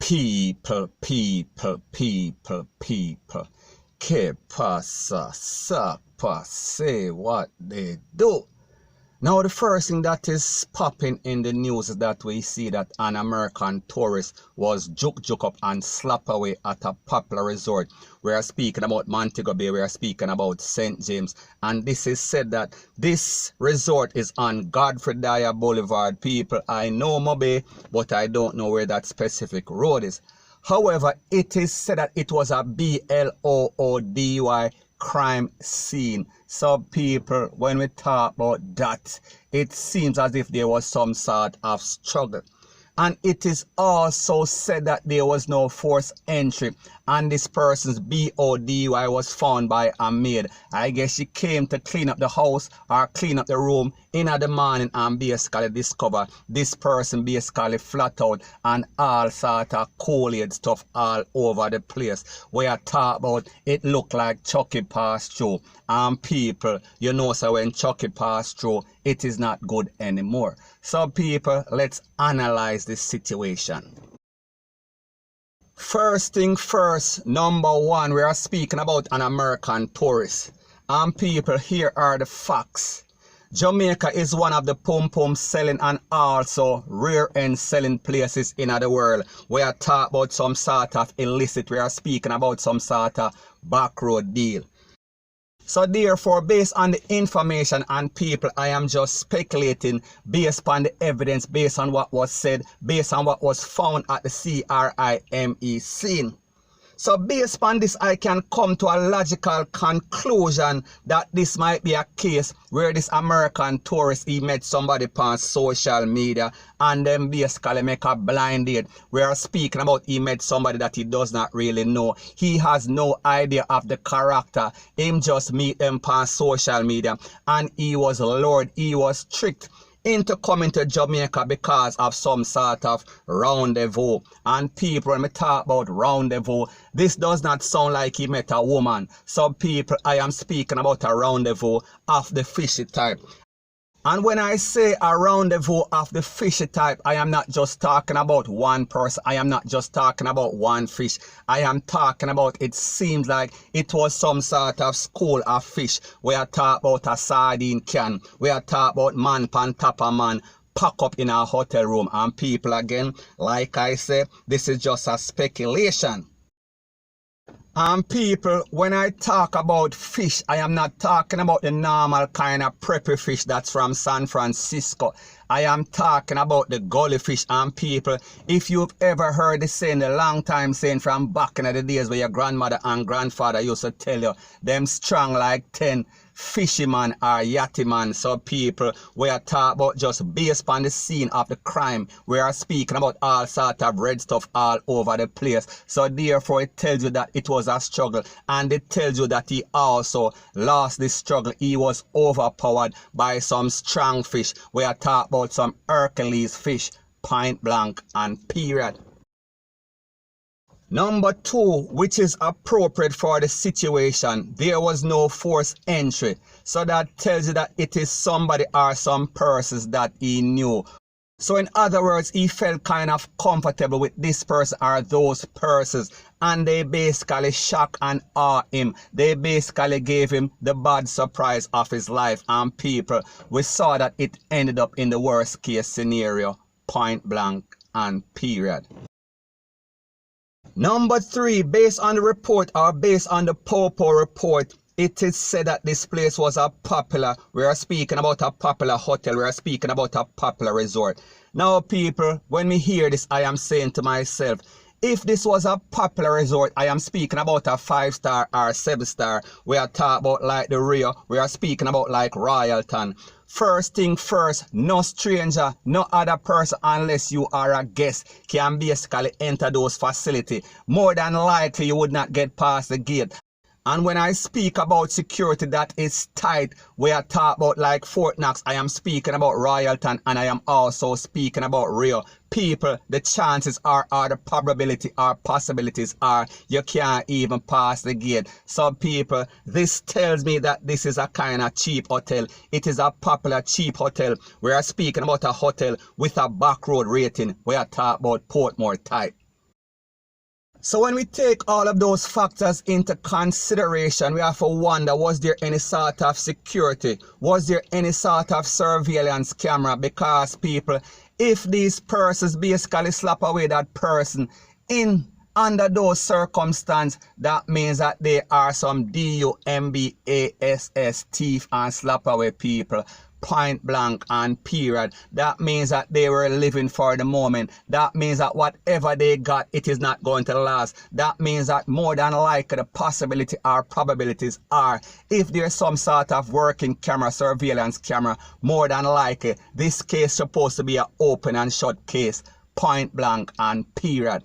People. Que pasa, sapa, say what they do. Now the first thing that is popping in the news is that we see that an American tourist was juke up and slap away at a popular resort. We are speaking about Montego Bay, we are speaking about St. James, and this is said that this resort is on Godfrey Dyer Boulevard. People, I know MOBAY, but I don't know where that specific road is. However, it is said that it was a BLOODY crime scene. So people, when we talk about that, it seems as if there was some sort of struggle. And it is also said that there was no forced entry, and this person's BODY was found by a maid. I guess she came to clean up the house or clean up the room in the morning and basically discover this person basically flat out and all sort of Kool-Aid stuff all over the place. We are talking about it looked like Chucky passed through, and people, you know, so when Chucky passed through, it is not good anymore. So people, let's analyze this situation. First thing first, number one, we are speaking about an American tourist. And people, here are the facts. Jamaica is one of the pum selling and also rare end selling places in the world. We are talking about some sort of illicit, we are speaking about some sort of back road deal. So therefore, based on the information and people, I am just speculating based on the evidence, based on what was said, based on what was found at the crime scene. So based on this, I can come to a logical conclusion that this might be a case where this American tourist, he met somebody on social media and then basically make a blind date. We are speaking about he met somebody that he does not really know. He has no idea of the character. Him just meet them on social media and he was lured, he was tricked into coming to Jamaica because of some sort of rendezvous. And people, when we talk about rendezvous, this does not sound like he met a woman. So people, I am speaking about a rendezvous of the fishy type. And when I say a rendezvous of the fishy type, I am not just talking about one person. I am not just talking about one fish. I am talking about, it seems like it was some sort of school of fish. We are talking about a sardine can. We are talking about man pan top of man pack up in a hotel room. And people, again, like I say, this is just a speculation. And people, when I talk about fish, I am not talking about the normal kind of preppy fish that's from San Francisco. I am talking about the gully fish. And people, if you've ever heard the saying, the long time saying from back in the days where your grandmother and grandfather used to tell you, them strong like 10 fisherman or yachty man. So people, we are talking about just based on the scene of the crime. We are speaking about all sort of red stuff all over the place. So therefore it tells you that it was a struggle, and it tells you that he also lost this struggle. He was overpowered by some strong fish. We are talking about some Hercules fish, point blank and period. Number two, which is appropriate for the situation, there was no forced entry. So that tells you that it is somebody or some persons that he knew. So in other words, he felt kind of comfortable with this person or those persons, and they basically shocked and awed him. They basically gave him the bad surprise of his life. And people, we saw that it ended up in the worst case scenario, point blank and period. Number three, based on the report or based on the Popo report, it is said that this place was a popular, we are speaking about a popular hotel, we are speaking about a popular resort. Now people, when we hear this, I am saying to myself, if this was a popular resort, I am speaking about a 5-star or 7-star. We are talking about like the Rio, we are speaking about like Royalton. First thing first, no stranger, no other person unless you are a guest can basically enter those facilities. More than likely you would not get past the gate. And when I speak about security that is tight, we are talking about like Fort Knox, I am speaking about Royalton, and I am also speaking about Rio. People, the chances are, or the probability or possibilities are, you can't even pass the gate. So people, this tells me that this is a kind of cheap hotel. It is a popular cheap hotel. We are speaking about a hotel with a back road rating. We are talking about Portmore type. So when we take all of those factors into consideration, we have to wonder, was there any sort of security? Was there any sort of surveillance camera? Because people, if these persons basically slap away that person under those circumstances, that means that they are some DUMBASS thief and slap away people. Point blank and period. That means that they were living for the moment. That means that whatever they got, it is not going to last. That means that more than likely the possibility or probabilities are, if there's some sort of working camera, surveillance camera, more than likely this case is supposed to be an open and shut case. Point blank and period.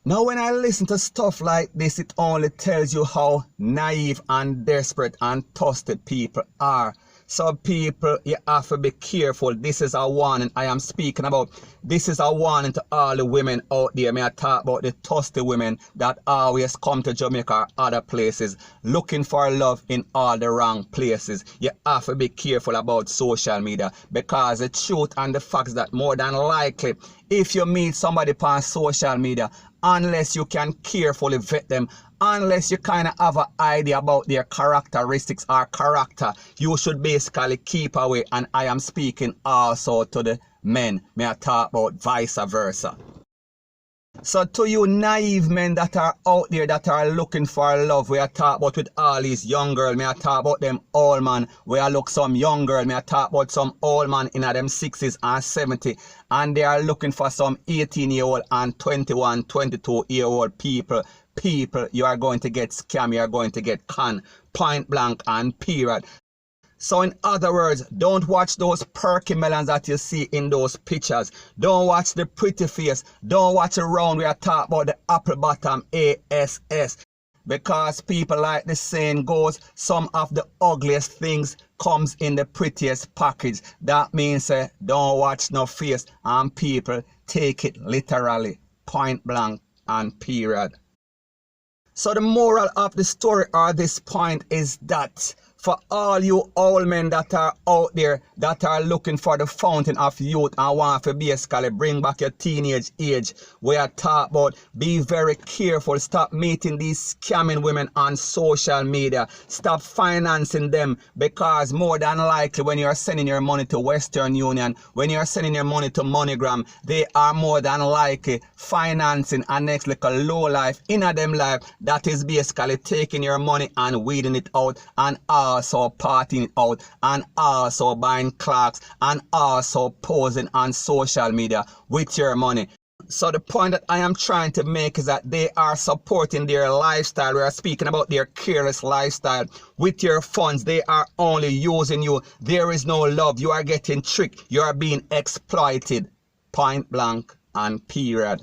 Now when I listen to stuff like this, it only tells you how naive and desperate and toasted people are. So people, you have to be careful. This is a warning I am speaking about. This is a warning to all the women out there. May I talk about the toasty women that always come to Jamaica or other places looking for love in all the wrong places. You have to be careful about social media, because the truth and the facts that more than likely, if you meet somebody on social media, unless you can carefully vet them, unless you kind of have an idea about their characteristics or character, you should basically keep away. And I am speaking also to the men. May I talk about vice versa. So to you naive men that are out there that are looking for love, we are talk about with all these young girls, may I talk about them old man, we are look some young girl, may I talk about some old man in them 60s and 70, and they are looking for some 18-year-old and 21, 22-year-old people. People, you are going to get scammed, you are going to get conned, point blank and period. So in other words, don't watch those perky melons that you see in those pictures. Don't watch the pretty face. Don't watch around where I talk about the apple bottom ASS. Because people, like the saying goes, some of the ugliest things comes in the prettiest package. That means don't watch no face, and people take it literally, point blank and period. So the moral of the story or this point is that for all you old men that are out there that are looking for the fountain of youth and want to basically bring back your teenage age, we are talking about, be very careful. Stop meeting these scamming women on social media. Stop financing them, because more than likely when you are sending your money to Western Union, when you are sending your money to MoneyGram, they are more than likely financing a next little low life in a them life that is basically taking your money and weeding it out, and also partying it out, and also buying clocks, and also posing on social media with your money. So the point that I am trying to make is that they are supporting their lifestyle. We are speaking about their careless lifestyle. With your funds, they are only using you. There is no love. You are getting tricked. You are being exploited. Point blank and period.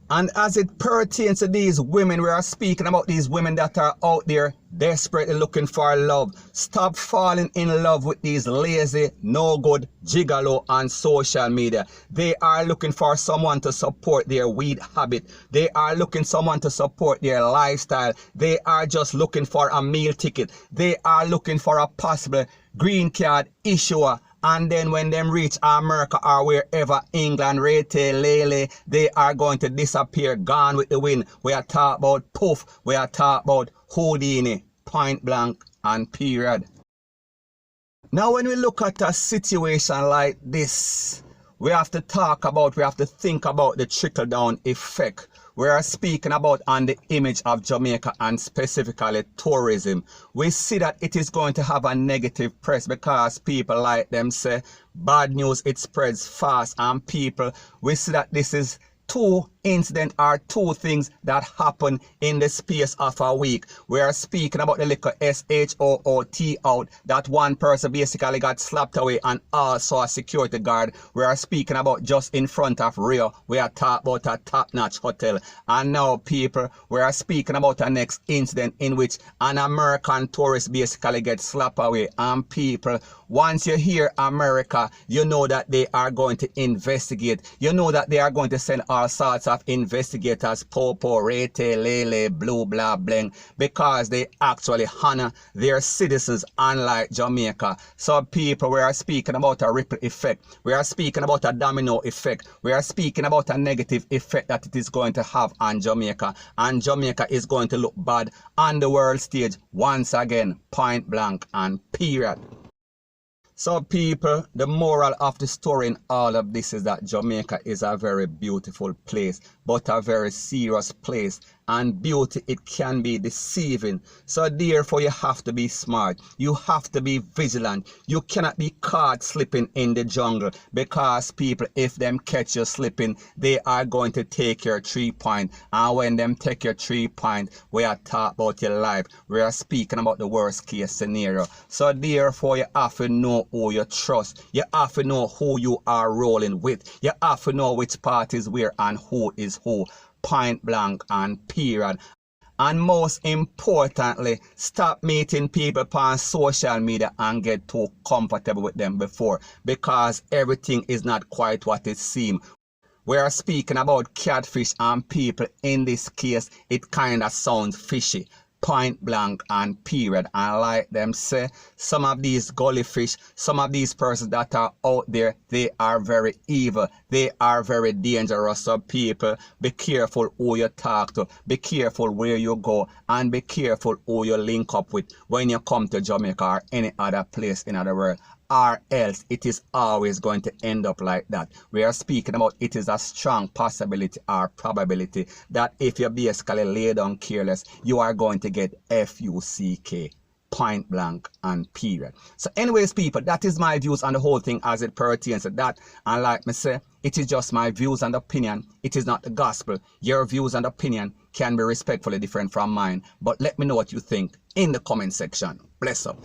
And as it pertains to these women, we are speaking about these women that are out there desperately looking for love. Stop falling in love with these lazy, no good gigolo on social media. They are looking for someone to support their weed habit. They are looking someone to support their lifestyle. They are just looking for a meal ticket. They are looking for a possible green card issuer. And then when them reach America or wherever, England, retail, lele, they are going to disappear, gone with the wind. We are talking about poof. We are talking about Houdini, point blank and period. Now when we look at a situation like this, we have to think about the trickle down effect. We are speaking about on the image of Jamaica and specifically tourism. We see that it is going to have a negative press, because people like them say bad news, it spreads fast, and people, we see that this is two incidents or two things that happen in the space of a week. We are speaking about the little SHOOT out, that one person basically got slapped away, and also a security guard. We are speaking about just in front of Rio. We are talking about a top-notch hotel. And now people, we are speaking about a next incident in which an American tourist basically gets slapped away. And people, once you hear America, you know that they are going to investigate. You know that they are going to send all sorts of investigators, popo, rete, lele, blue, blah, bling, because they actually honor their citizens, unlike Jamaica. So people, we are speaking about a ripple effect. We are speaking about a domino effect. We are speaking about a negative effect that it is going to have on Jamaica. And Jamaica is going to look bad on the world stage once again, point blank and period. So people, the moral of the story in all of this is that Jamaica is a very beautiful place, but a very serious place. And beauty, it can be deceiving. So therefore you have to be smart. You have to be vigilant. You cannot be caught slipping in the jungle, because people, if them catch you slipping, they are going to take your 3 point. And when them take your 3 point, we are talking about your life. We are speaking about the worst case scenario. So therefore you have to know who you trust. You have to know who you are rolling with. You have to know which part is where and who is who. Point blank and period. And most importantly, stop meeting people on social media and get too comfortable with them before, because everything is not quite what it seems. We are speaking about catfish, and people, in this case, it kind of sounds fishy. Point blank and period. And like them say, some of these gully fish, some of these persons that are out there, they are very evil. They are very dangerous. So people, be careful who you talk to, be careful where you go, and be careful who you link up with when you come to Jamaica or any other place in the world. Or else it is always going to end up like that. We are speaking about it is a strong possibility or probability that if you basically lay down careless, you are going to get FUCK. Point blank and period. So anyways people, that is my views on the whole thing as it pertains to that. And like me say, it is just my views and opinion. It is not the gospel. Your views and opinion can be respectfully different from mine. But let me know what you think in the comment section. Bless up.